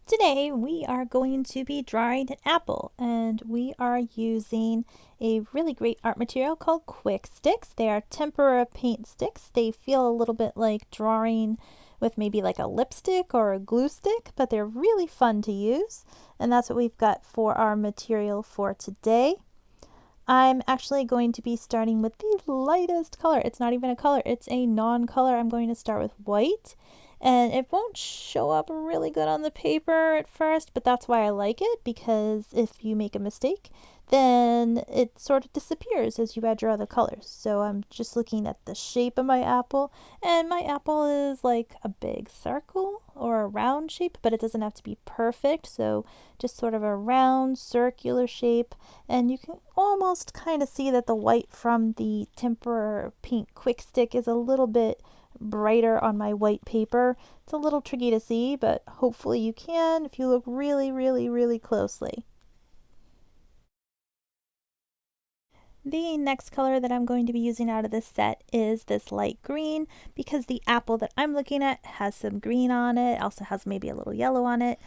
Today we are going to be drawing an apple, and we are using a really great art material called Kwik Stix. They are tempera paint sticks. They feel a little bit like drawing with maybe like a lipstick or a glue stick, but they're really fun to use, and that's what we've got for our material for today. I'm actually going to be starting with the lightest color. It's not even a color, it's a non-color. I'm going to start with white, and it won't show up really good on the paper at first, but that's why I like it, because if you make a mistake, then it sort of disappears as you add your other colors. So I'm just looking at the shape of my apple, and my apple is like a big circle or a round shape, but it doesn't have to be perfect. So just sort of a round circular shape, and you can almost kind of see that the white from the Tempera Paint Kwik Stick is a little bit brighter on my white paper. It's a little tricky to see, but hopefully you can if you look really closely. The next color that I'm going to be using out of this set is this light green, because the apple that I'm looking at has some green on it, also has maybe a little yellow on it.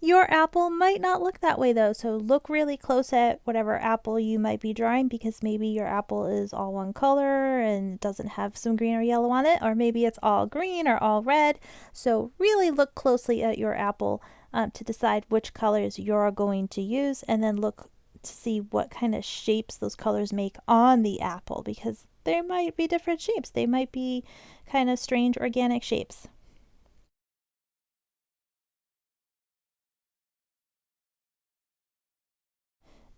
Your apple might not look that way though, so look really close at whatever apple you might be drawing, because maybe your apple is all one color and doesn't have some green or yellow on it, or maybe it's all green or all red. So really look closely at your apple to decide which colors you're going to use, and then look to see what kind of shapes those colors make on the apple, because there might be different shapes. They might be kind of strange organic shapes.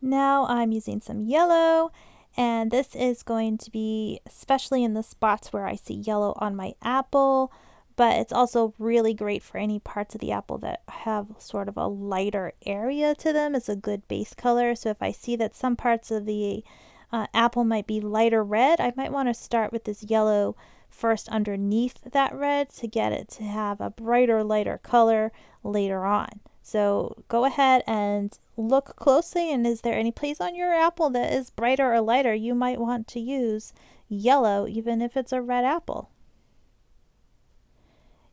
Now I'm using some yellow, and this is going to be especially in the spots where I see yellow on my apple, but it's also really great for any parts of the apple that have sort of a lighter area to them. It's a good base color. So if I see that some parts of the apple might be lighter red, I might want to start with this yellow first underneath that red to get it to have a brighter, lighter color later on. So go ahead and look closely, and is there any place on your apple that is brighter or lighter? You might want to use yellow even if it's a red apple.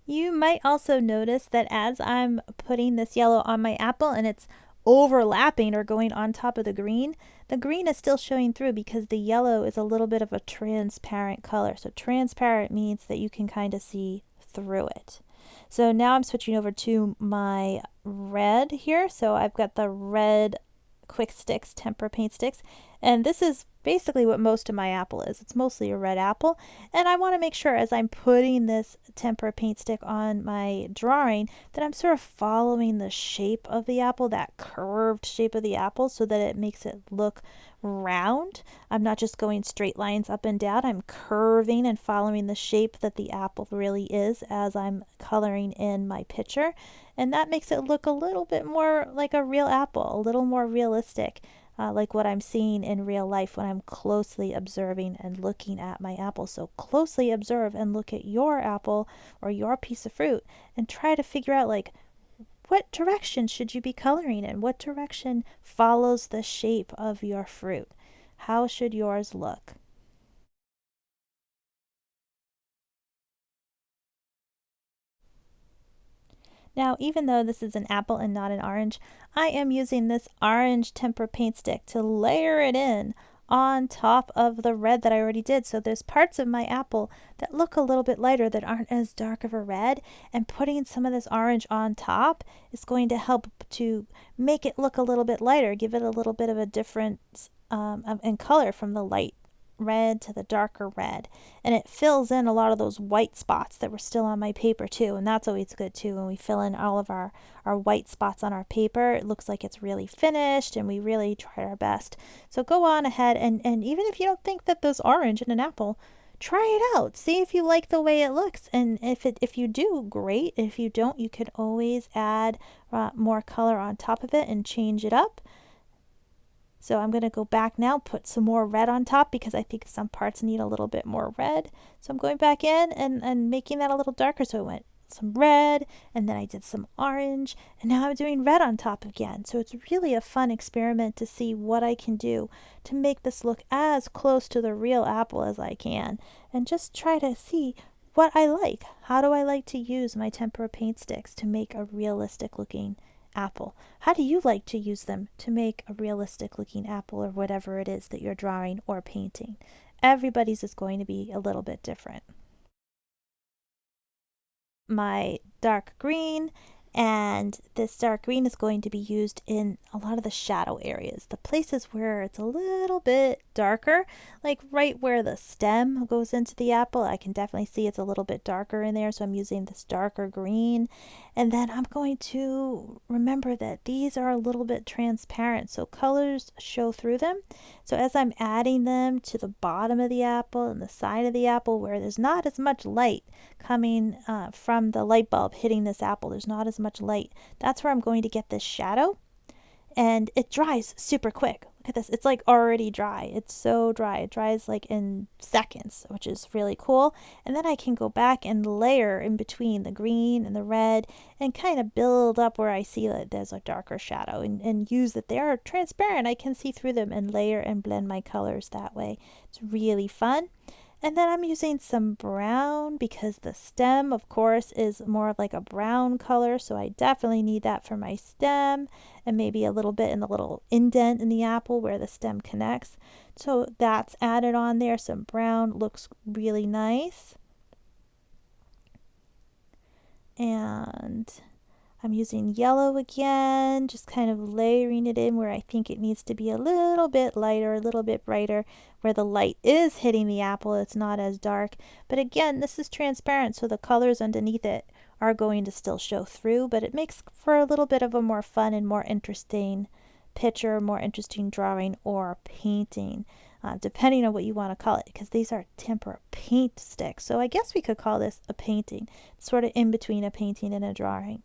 You might also notice that as I'm putting this yellow on my apple and it's overlapping or going on top of the green is still showing through, because the yellow is a little bit of a transparent color. So transparent means that you can kind of see through it. So now I'm switching over to my red here. So I've got the red Kwik Stix Tempera Paint Sticks, and this is basically what most of my apple is. It's mostly a red apple, and I want to make sure as I'm putting this tempera paint stick on my drawing that I'm sort of following the shape of the apple, that curved shape of the apple, so that it makes it look round. I'm not just going straight lines up and down. I'm curving and following the shape that the apple really is as I'm coloring in my picture, and that makes it look a little bit more like a real apple, a little more realistic. Like what I'm seeing in real life when I'm closely observing and looking at my apple. So closely observe and look at your apple or your piece of fruit and try to figure out, like, what direction should you be coloring in? What direction follows the shape of your fruit? How should yours look? Now, even though this is an apple and not an orange, I am using this orange tempera paint stick to layer it in on top of the red that I already did. So there's parts of my apple that look a little bit lighter, that aren't as dark of a red, and putting some of this orange on top is going to help to make it look a little bit lighter, give it a little bit of a difference in color from the light red to the darker red, and it fills in a lot of those white spots that were still on my paper too, and that's always good too. When we fill in all of our white spots on our paper, it looks like it's really finished and we really tried our best. So go on ahead, and even if you don't think that there's orange in an apple, try it out, see if you like the way it looks, and if you do, great. If you don't, you could always add more color on top of it and change it up. So I'm going to go back now, put some more red on top, because I think some parts need a little bit more red. So I'm going back in and making that a little darker. So I went some red, and then I did some orange, and now I'm doing red on top again. So it's really a fun experiment to see what I can do to make this look as close to the real apple as I can, and just try to see what I like. How do I like to use my tempera paint sticks to make a realistic looking apple? How do you like to use them to make a realistic looking apple or whatever it is that you're drawing or painting? Everybody's is going to be a little bit different. My dark green, and this dark green is going to be used in a lot of the shadow areas, the places where it's a little bit darker, like right where the stem goes into the apple. I can definitely see it's a little bit darker in there, so I'm using this darker green. And then I'm going to remember that these are a little bit transparent, so colors show through them. So as I'm adding them to the bottom of the apple and the side of the apple where there's not as much light coming from the light bulb hitting this apple, there's not as much light, that's where I'm going to get this shadow. And it dries super quick. Look at this, it's like already dry. It's so dry, it dries like in seconds, which is really cool. And then I can go back and layer in between the green and the red and kind of build up where I see that there's a darker shadow, and use that they are transparent. I can see through them and layer and blend my colors that way. It's really fun. And then I'm using some brown because the stem, of course, is more of like a brown color. So I definitely need that for my stem, and maybe a little bit in the little indent in the apple where the stem connects. So that's added on there. Some brown looks really nice. And I'm using yellow again, just kind of layering it in where I think it needs to be a little bit lighter, a little bit brighter, where the light is hitting the apple. It's not as dark. But again, this is transparent, so the colors underneath it are going to still show through, but it makes for a little bit of a more fun and more interesting picture, more interesting drawing or painting, depending on what you want to call it, because these are tempera paint sticks. So I guess we could call this a painting, sort of in between a painting and a drawing.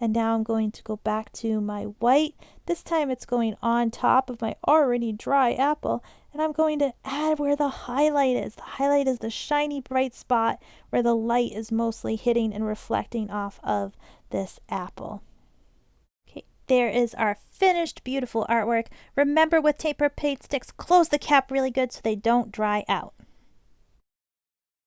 And now I'm going to go back to my white. This time it's going on top of my already dry apple, and I'm going to add where the highlight is. The highlight is the shiny bright spot where the light is mostly hitting and reflecting off of this apple. Okay, there is our finished beautiful artwork. Remember, with tempera paint sticks, close the cap really good so they don't dry out.